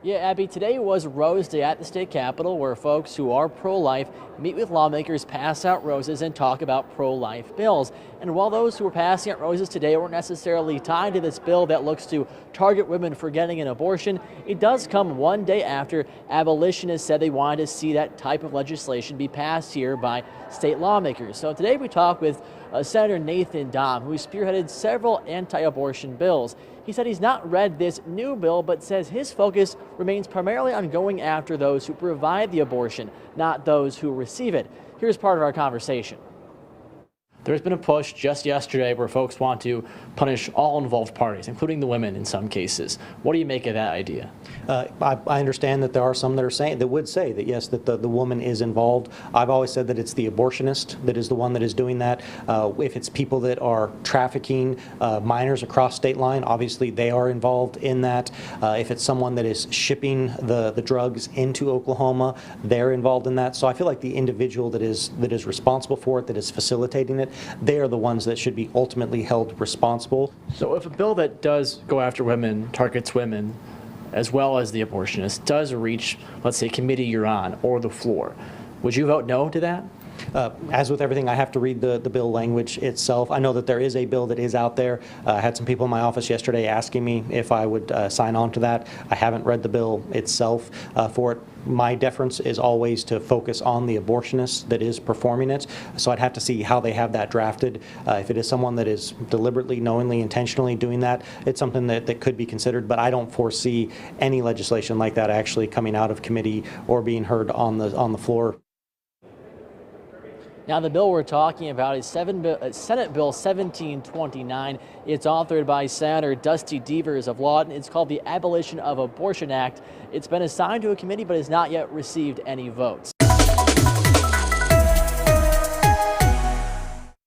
Yeah, Abby, today was Rose Day at the state capitol where folks who are pro-life meet with lawmakers, pass out roses, and talk about pro-life bills. And while those who were passing out roses today weren't necessarily tied to this bill that looks to target women for getting an abortion, it does come one day after abolitionists said they wanted to see that type of legislation be passed here by state lawmakers. So today we talk with Senator Nathan Dahm, who spearheaded several anti-abortion bills. He said he's not read this new bill, but says his focus remains primarily on going after those who provide the abortion, not those who receive it. Here's part of our conversation. There's been a push just yesterday where folks want to punish all involved parties, including the women in some cases. What do you make of that idea? I understand that there are some that would say that yes, that the woman is involved. I've always said that it's the abortionist that is the one that is doing that. If it's people that are trafficking minors across state line, obviously they are involved in that. If it's someone that is shipping the drugs into Oklahoma, they're involved in that. So I feel like the individual that is responsible for it, that is facilitating it, they are the ones that should be ultimately held responsible. So if a bill that does go after women, targets women, as well as the abortionist, does reach, let's say, committee you're on or the floor, would you vote no to that? As with everything, I have to read the bill language itself. I know that there is a bill that is out there. I had some people in my office yesterday asking me if I would sign on to that. I haven't read the bill itself for it. My deference is always to focus on the abortionist that is performing it. So I'd have to see how they have that drafted. If it is someone that is deliberately, knowingly, intentionally doing that, it's something that could be considered. But I don't foresee any legislation like that actually coming out of committee or being heard on the floor. Now, the bill we're talking about is Senate Bill 1729. It's authored by Senator Dusty Devers of Lawton. It's called the Abolition of Abortion Act. It's been assigned to a committee but has not yet received any votes.